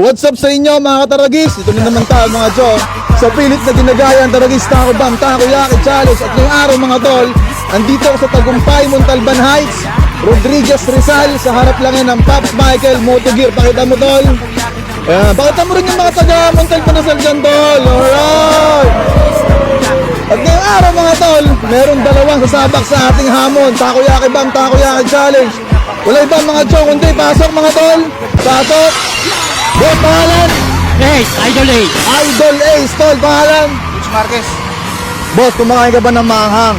What's up sa inyo mga kataragis? Ito na naman tayo mga Chong. Sa pilit na ginagaya ang Taragis Taco Bomb Takoyaki Challenge. At ngayong araw mga tol, andito ako sa Tagumpay, Montalban Heights, Rodriguez Rizal. Sa harap lang yan ng Pops Michael Moto Gear. Pakita mo tol. Pakita mo rin yung mga taga Montalban Rizal dyan tol. Alright. At ngayong araw mga tol, meron dalawang sasabak sa ating hamon. Takoyaki Bomb Takoyaki Challenge. Wala ibang mga Chong, kundi pasok mga tol. Pasok. Boss, pangalan? Ace, Idol Ace. Idol Ace, tol, pangalan? Rich Marquez. Boss, kumakain ka ba ng manghang?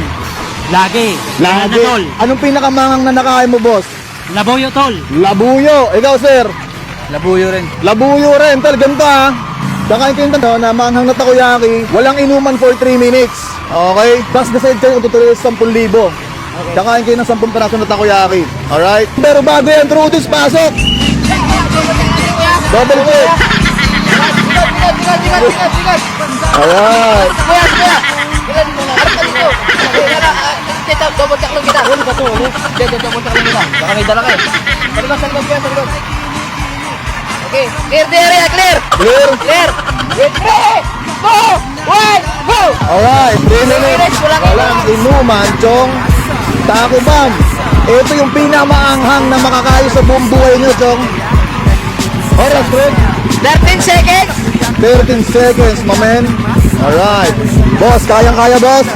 Lagi. Lagi. Tol. Anong pinakamanghang na nakain mo, boss? Laboyo, tol. Labuyo. Ikaw, sir? Labuyo rin. Labuyo rin, tol. Ganito ha. Kakain kayo na manghang na takoyaki. Walang inuman for 3 minutes. Okay? Tapos decide kayo kung tutuloy sa 10,000. Kakain kayo ng 10 peraso na takoyaki. Alright? Pero bago yan, Trudis, pasok! Double kick! Alright! Baka may dala ka eh. Okay, clear the area, clear! Clear? Clear! 3, 2, 1, go! Alright, 3 minutes. Walang inuman, Chong. Taco Bomb. Ito yung pinamaanghang na makakayo sa buong buhay nyo, Chong. Oras, Fred. 13 seconds! 13 seconds, my man. Alright. Boss, kayang-kaya, boss.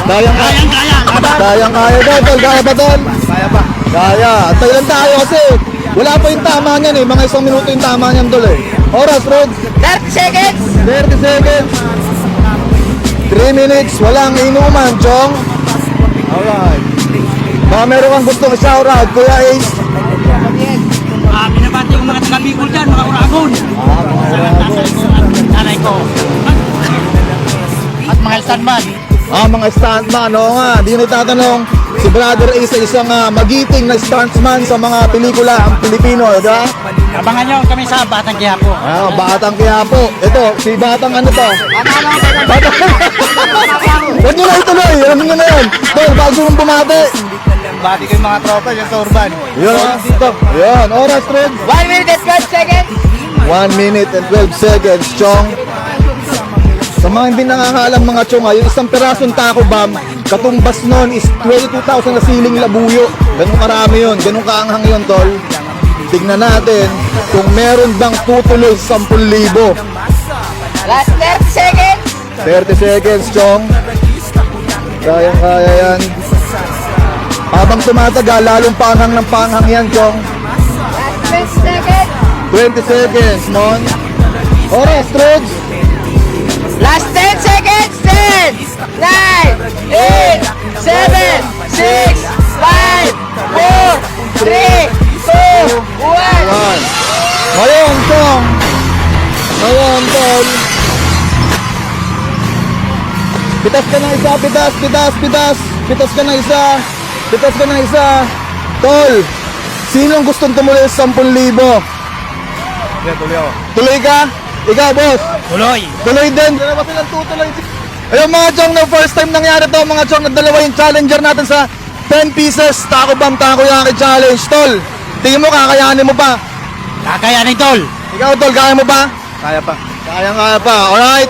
Kayang-kaya. Kaya. Kayang-kaya daw, tol. Kaya ba, tol? Kaya pa. Kaya. Tayo lang tayo kasi wala pa yung tama niyan eh. Mga 1 minuto yung tama niyan, tol eh. Oras, Fred. 30 seconds! 30 seconds. 3 minutes. Walang inuman, Chong. Alright. Baka meron kang gustong shoutout, Kuya Ace. Binabati yung mga taga-Bicol dyan, mga Uragon. Nanay ko. At mga stuntman. Mga stuntman, oo nga. Di na itatanong, si Brother Ace ay isang magiting na stuntman sa mga pelikula ang Pilipino, di ba? Abangan nyo kami sa Batang Quiapo. Batang Quiapo. Ito, si Batang ano to? Batang. Huwag nyo na ituloy, alam nyo na yun. Tol, bago mong bumati. Bati ko yung mga tropa dyan sa Urban. Yun, yun, oras, Fred. 1 minute and 12 seconds! 1 minute and 12 seconds, Chong. Sa mga hindi nakakaalam mga Chong, yung isang perasong Taco Bomb, katumbas nun is 22,000 na siling labuyo. Ganun karami yun, ganun kaanghang yun, tol. Tignan natin kung meron bang tutuloy sa 10,000. Last 30 seconds! 30 seconds, Chong. Kayang-kaya yan. Habang tumatagal, lalong panghang ng panghang yan, Chong. Last 20 seconds! 20 seconds, Mon. Oras, Trogs. Last 10 seconds! 10, 9, 8, 7, 6, 5, 4, 3, 2, 1. Yan. Ngayon, Chong. Ngayon, Tol. Pitas ka ng isa, pitas, pitas, pitas. Pitas ka ng isa. Pitas ka ng isa. Tol, sinong gustong tumuloy sa 10,000? Tuloy ako. Tuloy ka? Ikaw, boss. Tuloy. Tuloy din. Dalawa silang tutuloy. Ayun mga Chong, na first time nangyari to mga Chong, nagdalawa yung challenger natin sa 10 pieces Taco Bomb Takoyaki Challenge. Tol, tingin mo kakayanin mo pa? Kakayanin, tol. Ikaw, Tol, kaya mo pa? Kaya pa. Kaya pa, alright?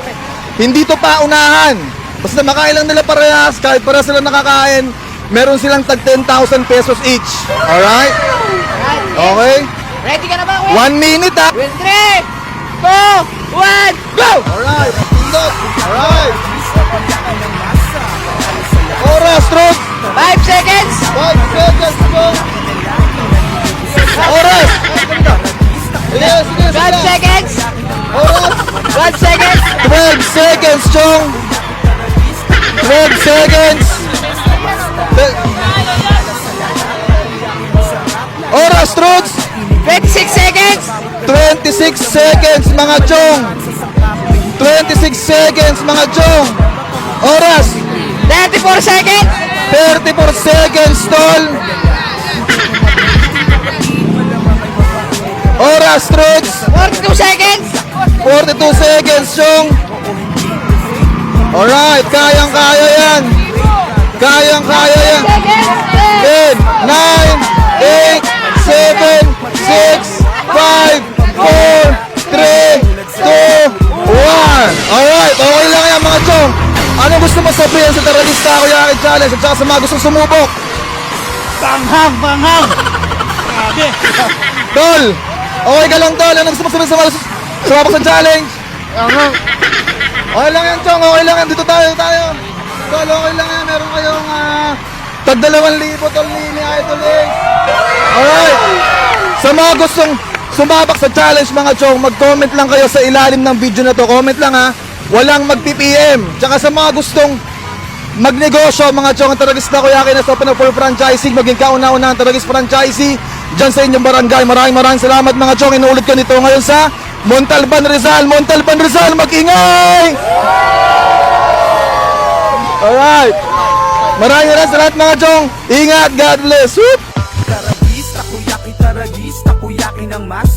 Hindi to pa unahan. Basta makain lang nila parehas, kahit para sila nakakain, meron silang tag 10,000 pesos each. Alright? Okay? Ready ka na ba, Kuya? 1 minute ha? 3, 2, 1, go! Alright, pindot. Alright. Oras, Trot. 5 seconds! 5 seconds, go. Oras. Yes, yes, 12 seconds! Oras. 12 seconds! 12 seconds, Chong. 12 seconds. Oras, Trots. 26 seconds! 26 seconds, mga Chong. 26 seconds, mga Chong. Oras. 34 seconds! 34 seconds, Tol. Oras, Trots. 42 seconds! 42 seconds, Chong. Alright, kayang-kaya yan. Kayang-kaya yan. 10, 9, 8, 7, 6, 5, 4, 3, 2, 1. Alright, okay lang yan mga chong. Ano gusto mo sabihin sa Taragista Takoyaki Challenge at saka sa mga gustong sumubok? Banghang, banghang. Grabe. Tol, okay ka lang tol. Ano gusto mo sabihin sa mga sumabok sa challenge? Okay lang yan chong, okay lang yan. Dito tayo. Tol, okay lang yan. Meron kayong tag 2,000 tol ni Idol Ace. Alright. Sa mga gustong sumabak sa challenge mga chong, mag-comment lang kayo sa ilalim ng video na to. Comment lang ha. Walang mag-PPM. Tsaka sa mga gustong magnegosyo mga chong, ang Taragista Takoyaki na sa open for franchising, maging kauna-una ang Taragis Franchisee dyan sa inyong barangay. Maraming salamat mga chong. Inuulit ko nito ngayon sa Montalban, Rizal. Mag-ingay! Alright. Maraming salamat mga chong. Ingat, God bless. Whoop! Taragis, takoyaki ng mas